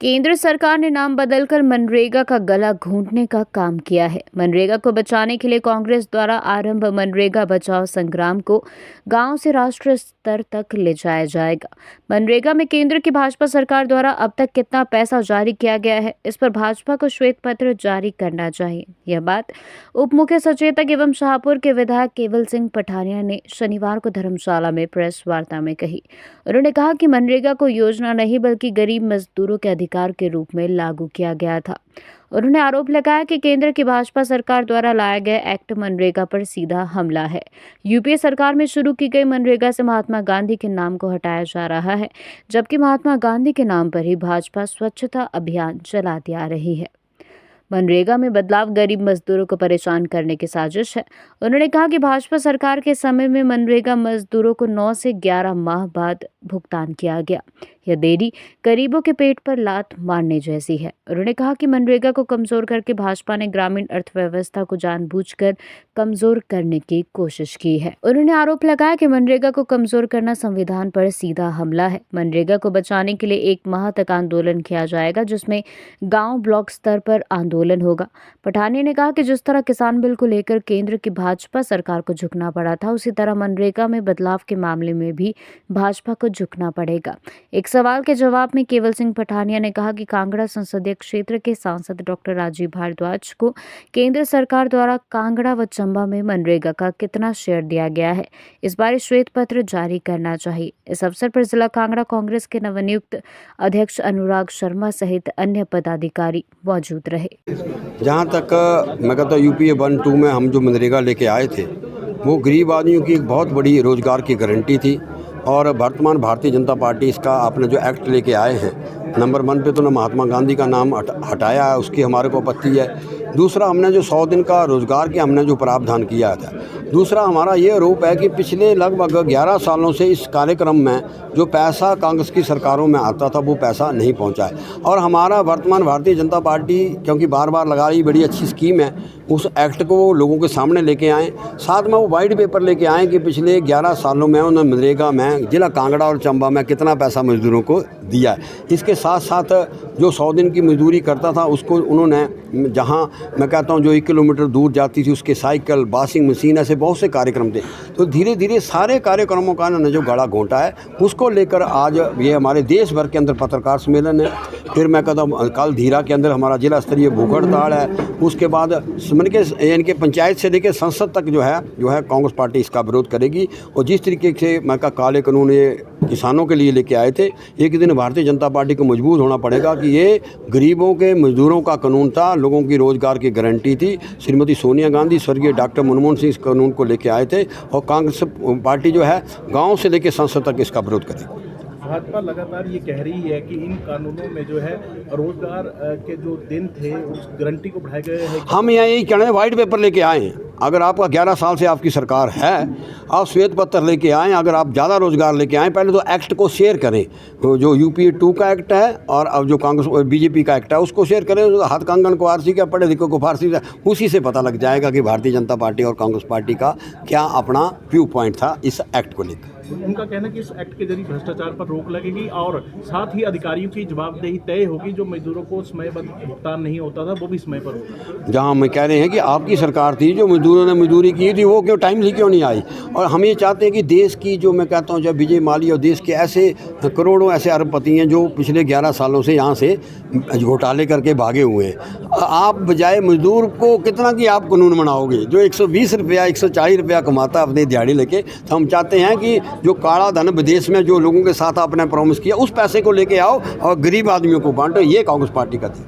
केंद्र सरकार ने नाम बदलकर मनरेगा का गला घोंटने का काम किया है। मनरेगा को बचाने के लिए कांग्रेस द्वारा आरंभ मनरेगा बचाओ संग्राम को गांव से राष्ट्रीय स्तर तक ले जाया जाएगा। मनरेगा में केंद्र की भाजपा सरकार द्वारा अब तक कितना पैसा जारी किया गया है, इस पर भाजपा को श्वेत पत्र जारी करना चाहिए। यह बात उप मुख्य सचेतक एवं शाहपुर के विधायक केवल सिंह पठानिया ने शनिवार को धर्मशाला में प्रेस वार्ता में कही। उन्होंने कहा कि मनरेगा को योजना नहीं बल्कि गरीब मजदूरों के अधिकार के रूप में लागू किया गया था। उन्होंने आरोप लगाया कि केंद्र की भाजपा सरकार द्वारा लाया गया एक्ट मनरेगा पर सीधा हमला है। यूपीए सरकार में शुरू की गई मनरेगा से महात्मा गांधी के नाम को हटाया जा रहा है, जबकि महात्मा गांधी के नाम पर ही भाजपा स्वच्छता अभियान चलाती आ रही है। मनरेगा में बदलाव गरीब मजदूरों को परेशान करने की साजिश है। उन्होंने कहा कि भाजपा सरकार के समय में मनरेगा मजदूरों को 9 से 11 माह बाद भुगतान किया गया। यह देरी गरीबों के पेट पर लात मारने जैसी है। उन्होंने कहा कि मनरेगा को कमजोर करके भाजपा ने ग्रामीण अर्थव्यवस्था को जानबूझकर कमजोर करने की कोशिश की है। उन्होंने आरोप लगाया कि मनरेगा को कमजोर करना संविधान पर सीधा हमला है। मनरेगा को बचाने के लिए 1 माह तक आंदोलन किया जाएगा, जिसमें गांव ब्लॉक स्तर पर आंदोलन होगा। पठानिया ने कहा कि जिस तरह किसान बिल को लेकर केंद्र की भाजपा सरकार को झुकना पड़ा था, उसी तरह मनरेगा में बदलाव के मामले में भी भाजपा को झुकना पड़ेगा। एक सवाल के जवाब में केवल सिंह पठानिया ने कहा कि कांगड़ा संसदीय क्षेत्र के सांसद डॉक्टर राजीव भारद्वाज को केंद्र सरकार द्वारा कांगड़ा व चंबा में मनरेगा का कितना शेयर दिया गया है, इस बारे श्वेत पत्र जारी करना चाहिए। इस अवसर पर जिला कांगड़ा कांग्रेस के नवनियुक्त अध्यक्ष अनुराग शर्मा सहित अन्य पदाधिकारी मौजूद रहे। जहाँ तक मैं कहता हूँ यूपीए 1-2 में हम जो मनरेगा लेके आए थे, वो गरीब आदमियों की एक बहुत बड़ी रोजगार की गारंटी थी। और वर्तमान भारतीय जनता पार्टी इसका आपने जो एक्ट लेके आए हैं, नंबर 1 पे तो ना महात्मा गांधी का नाम हटाया है, उसकी हमारे को आपत्ति है। दूसरा, हमने जो 100 दिन का रोज़गार के हमने जो प्रावधान किया था। दूसरा, हमारा ये आरोप है कि पिछले लगभग 11 सालों से इस कार्यक्रम में जो पैसा कांग्रेस की सरकारों में आता था वो पैसा नहीं पहुंचा है। और हमारा वर्तमान भारतीय जनता पार्टी क्योंकि बार बार लगा रही बड़ी अच्छी स्कीम है, उस एक्ट को लोगों के सामने लेके आएँ। साथ में वो वाइट पेपर लेके आएँ कि पिछले 11 सालों में उन्होंने मनरेगा में जिला कांगड़ा और चंबा में कितना पैसा मजदूरों को दिया है। इसके साथ साथ जो 100 दिन की मजदूरी करता था उसको उन्होंने, जहाँ मैं कहता हूँ जो 1 किलोमीटर दूर जाती थी उसके साइकिल, वॉशिंग मशीन, ऐसे बहुत से कार्यक्रम थे। तो धीरे धीरे सारे कार्यक्रमों का उन्होंने जो गला घोंटा है उसको लेकर आज ये हमारे देश भर के अंदर पत्रकार सम्मेलन है। फिर मैं कहता हूँ कल धीरा के अंदर हमारा जिला स्तरीय भूख हड़ताल है। उसके बाद इनके पंचायत से लेकर संसद तक जो है कांग्रेस पार्टी इसका विरोध करेगी। और जिस तरीके से मैं कहा काले कानून ये किसानों के लिए लेके आए थे, एक दिन भारतीय जनता पार्टी को मजबूत होना पड़ेगा कि ये गरीबों के मजदूरों का कानून था, लोगों की रोजगार की गारंटी थी। श्रीमती सोनिया गांधी, स्वर्गीय डॉक्टर मनमोहन सिंह इस कानून को लेके आए थे और कांग्रेस पार्टी जो है गांव से लेकर संसद तक इसका विरोध करेगी। भाजपा लगातार ये कह रही है कि इन कानूनों में जो है रोजगार के जो दिन थे उस गारंटी को बढ़ाया गया है। हम यहाँ यही कहना है, वाइट पेपर लेके आए हैं। अगर आपका 11 साल से आपकी सरकार है, आप श्वेत पत्र लेके आएँ। अगर आप ज़्यादा रोजगार लेके आएँ, पहले तो एक्ट को शेयर करें। तो जो यूपीए 2 का एक्ट है और अब जो कांग्रेस और बीजेपी का एक्ट है उसको शेयर करें। हाथ कंगन को फारसी का, पढ़े लिखो को फारसी का, उसी से पता लग जाएगा कि भारतीय जनता पार्टी और कांग्रेस पार्टी का क्या अपना व्यू पॉइंट था इस एक्ट को लेकर। उनका कहना है कि इस एक्ट के जरिए भ्रष्टाचार पर रोक लगेगी और साथ ही अधिकारियों की जवाबदेही तय होगी। जो मजदूरों को समयबद्ध भुगतान नहीं होता था वो भी समय पर होगा। जहां हम कह रहे हैं कि आपकी सरकार थी, जो मजदूरों ने मजदूरी की थी वो क्यों टाइमली क्यों नहीं आई। और हम ये चाहते हैं कि देश की जो मैं कहता हूँ जब विजय माल्या और देश के ऐसे करोड़ों ऐसे अरबपति हैं जो पिछले 11 सालों से यहाँ से घोटाले करके भागे हुए हैं। आप बजाय मजदूर को कितना कि आप कानून बनाओगे जो 120 रुपया 140 रुपया कमाता अपनी दिहाड़ी लेके। तो हम चाहते हैं कि जो काला धन विदेश में जो लोगों के साथ आपने प्रॉमिस किया उस पैसे को लेके आओ और गरीब आदमियों को बांटो। ये कांग्रेस पार्टी का थी।